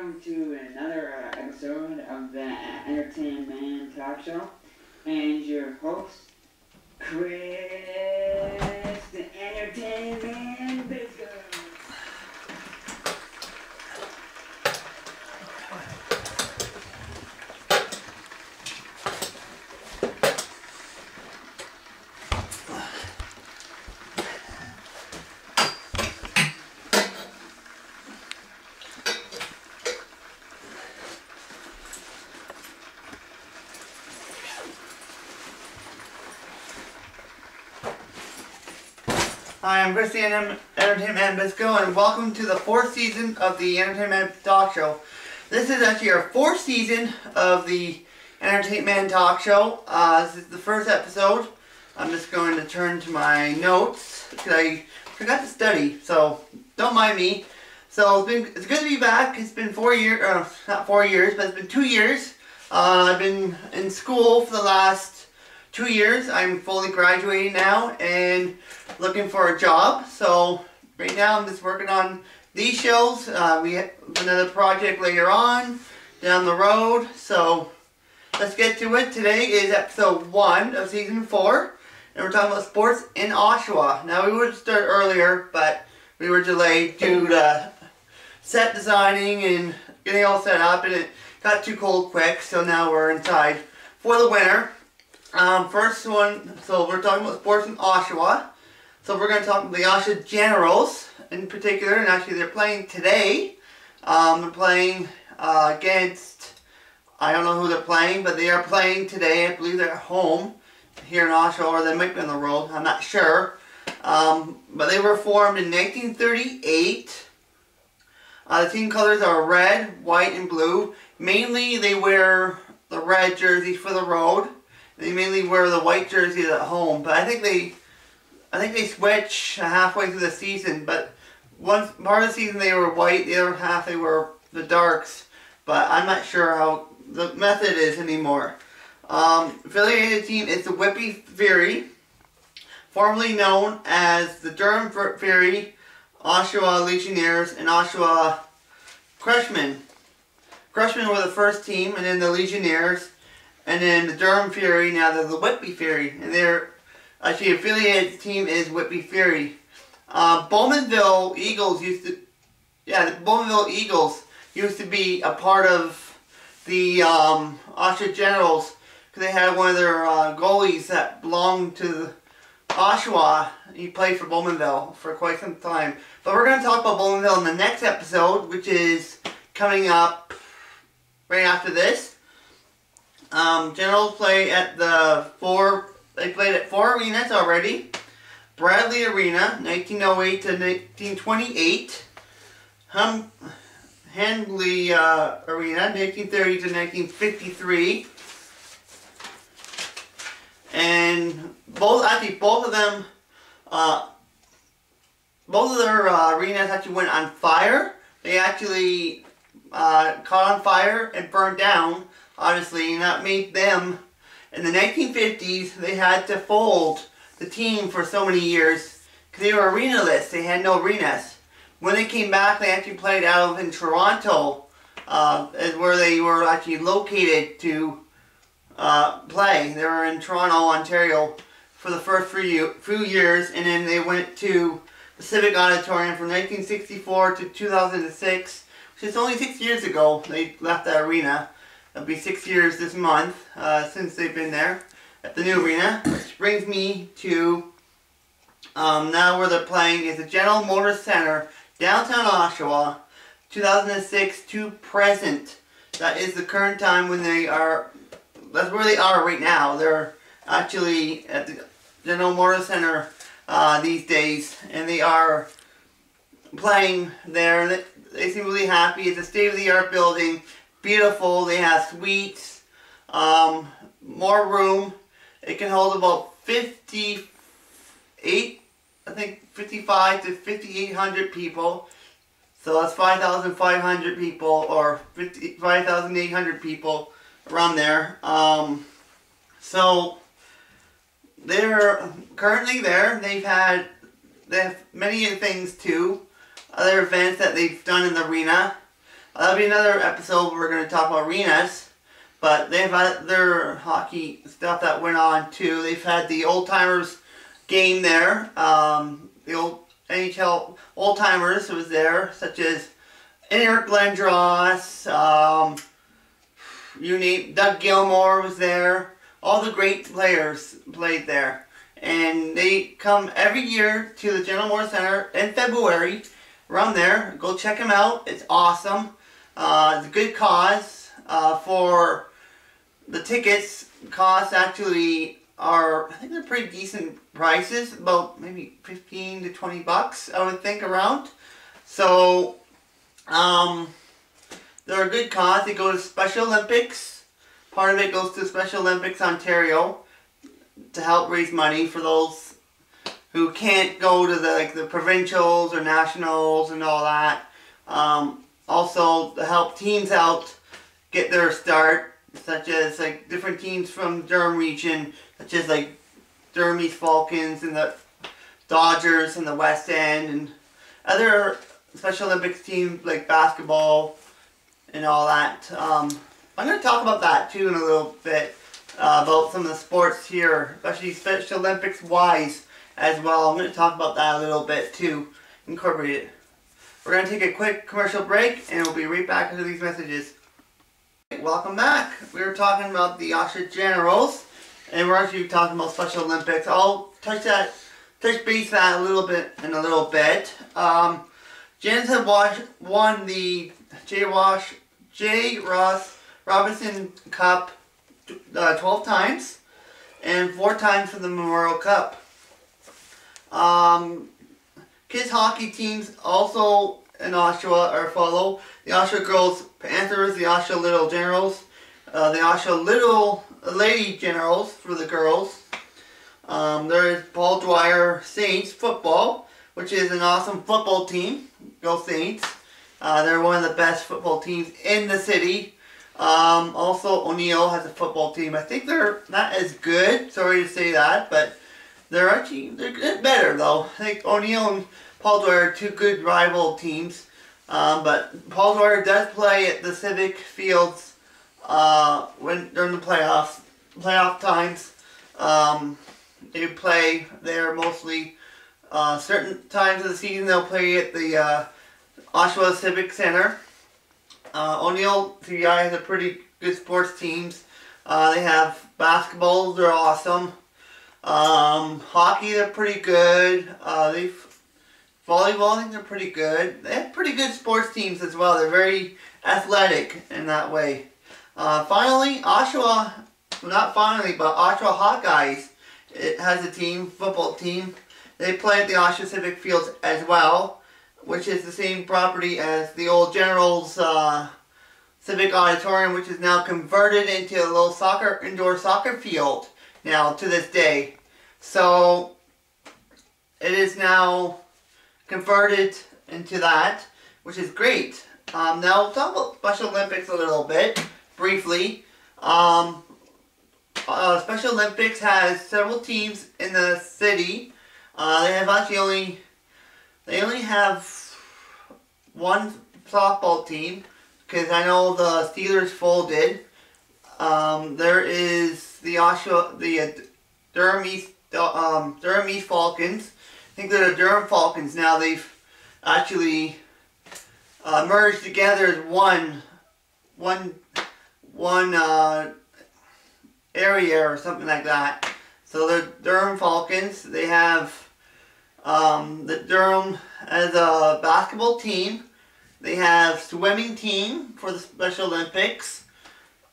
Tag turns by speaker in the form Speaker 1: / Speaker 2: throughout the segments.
Speaker 1: welcome to another episode of the Entertainment Man Talk Show. And your host, Chris, the Entertainment Man Biscuit.
Speaker 2: Hi, I'm Chris, the Entertainment Man Bisco, and welcome to the 4th season of the Entertainment Man Talk Show. This is actually our 4th season of the Entertainment Man Talk Show. This is the first episode. I'm just going to turn to my notes because I forgot to study, so don't mind me. So it's good to be back. It's been 4 years, not 4 years, but it's been 2 years. I've been in school for the last 2 years. I'm fully graduating now and looking for a job. So right now I'm just working on these shows. We have another project later on down the road. So let's get to it. Today is episode 1 of season 4, and we're talking about sports in Oshawa. Now we would start earlier, but we were delayed due to set designing and getting all set up, and it got too cold quick. So now we're inside for the winter. First one, so we're talking about sports in Oshawa. So we're going to talk about the Oshawa Generals in particular, and actually they're playing today. They're playing against, I don't know who they're playing, but they are playing today. I believe they're at home here in Oshawa, or they might be on the road, I'm not sure. But they were formed in 1938. The team colors are red, white, and blue. Mainly they wear the red jerseys for the road. They mainly wear the white jerseys at home, but I think they switch halfway through the season. But one part of the season they were white, the other half they were the darks. But I'm not sure how the method is anymore. Affiliated team is the Whippy Fury, formerly known as the Durham Fury, Oshawa Legionnaires, and Oshawa Crushmen. Crushmen were the first team, and then the Legionnaires. And then the Durham Fury, now they're the Whitby Fury. And their actually affiliated team is Whitby Fury. Bowmanville Eagles the Bowmanville Eagles used to be a part of the Oshawa Generals, because they had one of their goalies that belonged to Oshawa. He played for Bowmanville for quite some time. But we're going to talk about Bowmanville in the next episode, which is coming up right after this. Generals play at they played at 4 arenas already. Bradley Arena, 1908 to 1928. Handley Arena, 1930 to 1953. And both of them, both of their arenas actually went on fire. They actually caught on fire and burned down. Honestly, and that made them, in the 1950s, they had to fold the team for so many years because they were arena-less. They had no arenas. When they came back, they actually played out of in Toronto, is where they were actually located to play. They were in Toronto, Ontario for the first few years, and then they went to the Civic Auditorium from 1964 to 2006, which is only 6 years ago they left that arena. It'll be 6 years this month since they've been there at the new arena. Which brings me to now where they're playing is the General Motors Center, downtown Oshawa, 2006 to present. That is the current time when they are, that's where they are right now. They're actually at the General Motors Center these days, and they are playing there. They seem really happy. It's a state-of-the-art building. Beautiful. They have suites, more room. It can hold about 55 to 5,800 people. So that's 5,500 people, or 5,800 people around there. So they're currently there. They have many things too. Other events that they've done in the arena. That'll be another episode where we're going to talk about arenas. But they've had their hockey stuff that went on too. They've had the Old Timers game there. The old NHL Old Timers was there, such as Eric Lindros, you name, Doug Gilmore was there. All the great players played there. And they come every year to the General Moore Center in February. Around there. Go check them out. It's awesome. It's a good cause. For the tickets, costs actually are, I think they're pretty decent prices. About maybe 15 to 20 bucks, I would think, around. So, they're a good cause. They go to Special Olympics. Part of it goes to Special Olympics Ontario to help raise money for those who can't go to the provincials or nationals and all that. Also to help teams out get their start, such as different teams from Durham region, such as Durham East Falcons and the Dodgers and the West End, and other Special Olympics teams like basketball and all that. I'm going to talk about that too in a little bit, about some of the sports here, especially Special Olympics wise as well. I'm going to talk about that a little bit too, incorporate it. We're going to take a quick commercial break and we'll be right back after these messages. Welcome back. We were talking about the Oshawa Generals, and we're actually talking about Special Olympics. I'll touch base that a little bit in a little bit. Gens have won the J. Ross Robinson Cup 12 times and 4 times for the Memorial Cup. Kids hockey teams also in Oshawa are follow the Oshawa Girls Panthers, the Oshawa Little Generals, the Oshawa Little Lady Generals for the girls. There is Paul Dwyer Saints football, which is an awesome football team. Go Saints! They're one of the best football teams in the city. Also, O'Neill has a football team. I think they're not as good. Sorry to say that, but they're better though. I think O'Neill and Paul Dwyer are 2 good rival teams. But Paul Dwyer does play at the Civic Fields during the playoff times. They play there mostly. Certain times of the season they'll play at the Oshawa Civic Center. O'Neill CBI has a pretty good sports teams. They have basketball, they're awesome. Hockey, they're pretty good. Volleyball, I think they're pretty good. They have pretty good sports teams as well. They're very athletic in that way. Finally, Oshawa, well, not finally, but Oshawa Hawkeyes, it has a team, football team. They play at the Oshawa Civic Fields as well, which is the same property as the old General's Civic Auditorium, which is now converted into a little indoor soccer field now to this day. So it is now converted into that, which is great. Now we'll talk about Special Olympics a little bit, briefly. Special Olympics has several teams in the city. They only have one softball team, because I know the Steelers folded. There is the Durham East Falcons. I think they're the Durham Falcons now. They've actually merged together as one area or something like that. So they're Durham Falcons. They have the Durham as a basketball team. They have swimming team for the Special Olympics.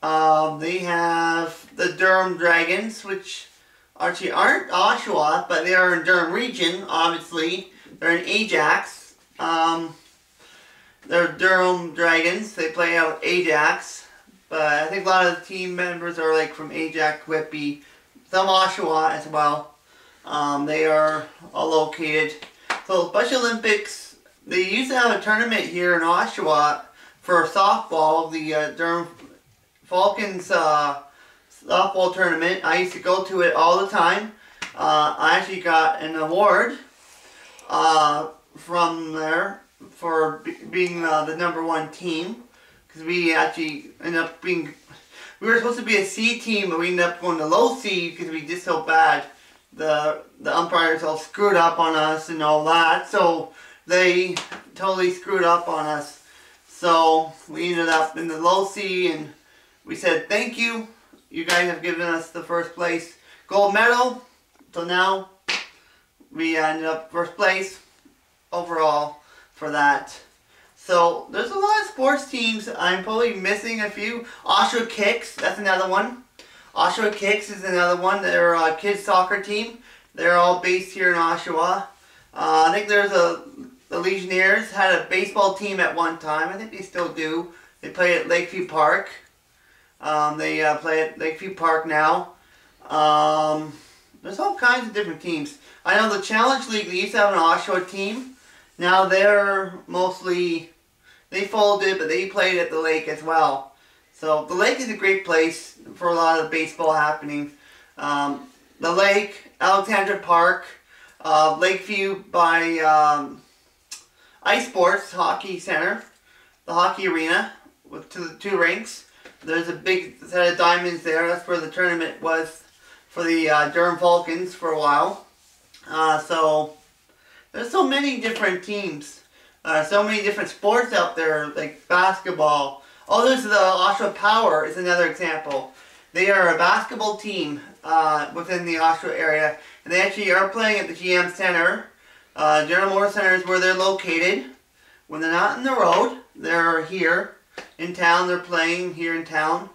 Speaker 2: They have the Durham Dragons, which actually aren't Oshawa, but they are in Durham region, obviously. They're in Ajax. They're Durham Dragons. They play out Ajax. But I think a lot of the team members are from Ajax, Whitby, some Oshawa as well. They are all located. So Special Olympics, they used to have a tournament here in Oshawa for softball, the Durham Falcons softball tournament. I used to go to it all the time. I actually got an award from there for being the #1 team. because we actually ended up being, we were supposed to be a C team, but we ended up going to low C because we did so bad. The umpires all screwed up on us and all that, so they totally screwed up on us. So we ended up in the low C, and we said thank you. You guys have given us the first place gold medal. So now we ended up first place overall for that. So there's a lot of sports teams. I'm probably missing a few. Oshawa Kicks, that's another one. Oshawa Kicks is another one. They're a kids soccer team. They're all based here in Oshawa. I think there's the Legionnaires had a baseball team at one time. I think they still do. They play at Lakeview Park. They play at Lakeview Park now. There's all kinds of different teams. I know the Challenge League, they used to have an Oshawa team. Now they're mostly, they folded, but they played at the lake as well. So the lake is a great place for a lot of baseball happenings. The lake, Alexandra Park, Lakeview by Ice Sports Hockey Center, the hockey arena with two rinks. There's a big set of diamonds there. That's where the tournament was for the Durham Falcons for a while. So there's so many different teams, so many different sports out there, like basketball. Oh, there's the Oshawa Power is another example. They are a basketball team within the Oshawa area, and they actually are playing at the GM Center. General Motor Center is where they're located. When they're not on the road, they're here in town. They're playing here in town.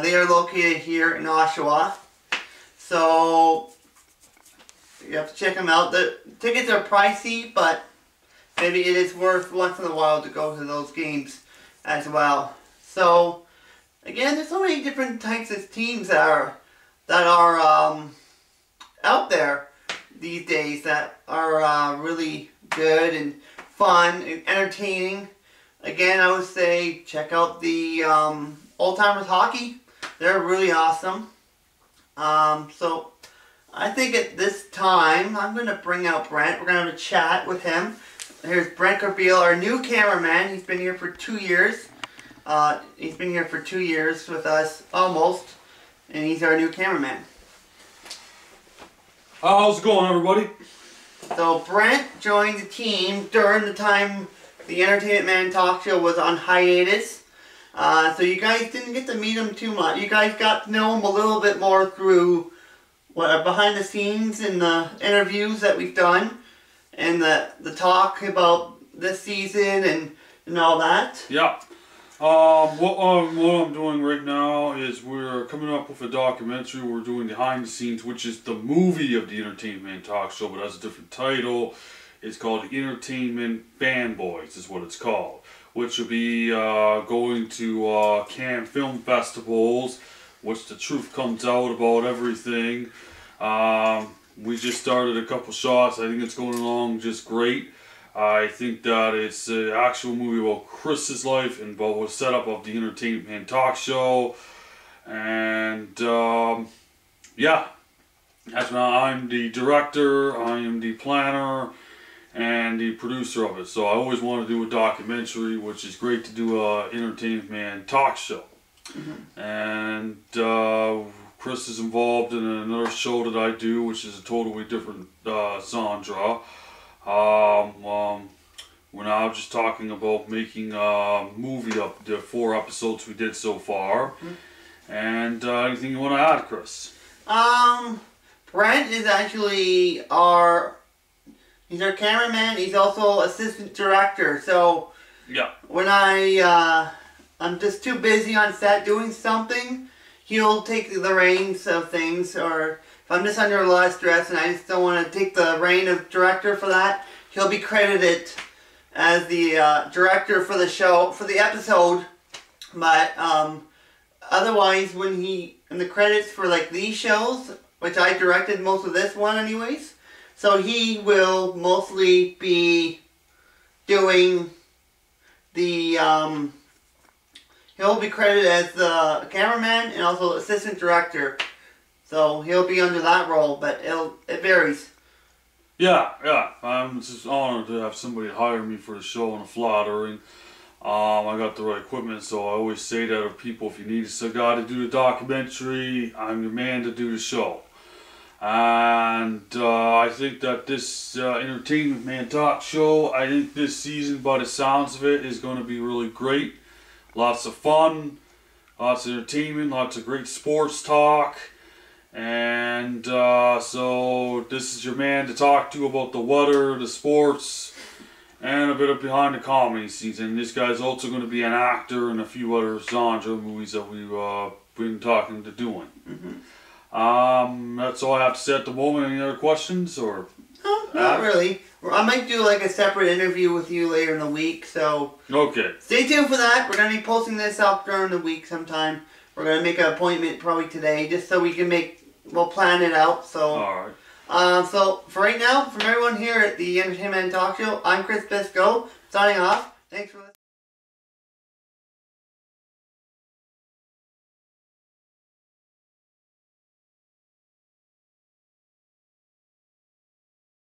Speaker 2: They are located here in Oshawa. So you have to check them out. The tickets are pricey, but maybe it is worth once in a while to go to those games as well. So again, there's so many different types of teams that are out there these days that are really good and fun and entertaining. Again, I would say check out the Old Timers Hockey. They're really awesome. So I think at this time I'm going to bring out Brent. We're going to have a chat with him. Here's Brent Corbeil, our new cameraman. He's been here for 2 years. He's been here for 2 years with us, almost. And he's our new cameraman.
Speaker 3: How's it going, everybody?
Speaker 2: So Brent joined the team during the time the Entertainment Man Talk Show was on hiatus. So you guys didn't get to meet him too much. You guys got to know him a little bit more through behind the scenes and the interviews that we've done. And the talk about this season and all that.
Speaker 3: Yeah. What I'm doing right now is we're coming up with a documentary. We're doing behind the scenes, which is the movie of the Entertainment Man Talk Show, but has a different title. It's called Entertainment Fanboys, is what it's called. Which will be going to Cannes film festivals, which the truth comes out about everything. We just started a couple shots. I think it's going along just great. I think that it's an actual movie about Chris's life and about the setup of the Entertainment Man Talk Show. And yeah, that's now I'm the director, I am the planner, and the producer of it. So I always wanted to do a documentary, which is great to do a Entertainment Man Talk Show. Mm-hmm. And Chris is involved in another show that I do, which is a totally different genre. We're now just talking about making a movie of the 4 episodes we did so far. Mm-hmm. And anything you want to add, Chris?
Speaker 2: Brent is actually he's our cameraman. He's also assistant director. So
Speaker 3: yeah,
Speaker 2: when I'm just too busy on set doing something, he'll take the reins of things. Or if I'm just under a lot of stress and I just don't want to take the reign of director for that, he'll be credited as the director for the show, for the episode. But otherwise, when in the credits for like these shows, which I directed most of this one anyways, so he will mostly be doing the, he'll be credited as the cameraman and also assistant director. So he'll be under that role, but it varies.
Speaker 3: Yeah. I'm just honored to have somebody hire me for the show and flattering. I got the right equipment, so I always say that to people, if you need a guy to do the documentary, I'm your man to do the show. And I think that this Entertainment Man Talk Show, I think this season, by the sounds of it, is going to be really great. Lots of fun, lots of entertainment, lots of great sports talk. And so this is your man to talk to about the weather, the sports, and a bit of behind the comedy scenes. And this guy's also going to be an actor in a few other genre movies that we've been talking to doing. That's all I have to say at the moment. Any other questions or?
Speaker 2: No, not really. I might do like a separate interview with you later in the week, so
Speaker 3: Okay.
Speaker 2: stay tuned for that. We're going to be posting this up during the week sometime. We're going to make an appointment probably today, just so we can we'll plan it out. So,
Speaker 3: Alright.
Speaker 2: So for right now, from everyone here at the Entertainment Talk Show, I'm Chris Bisco, signing off. Thanks for listening.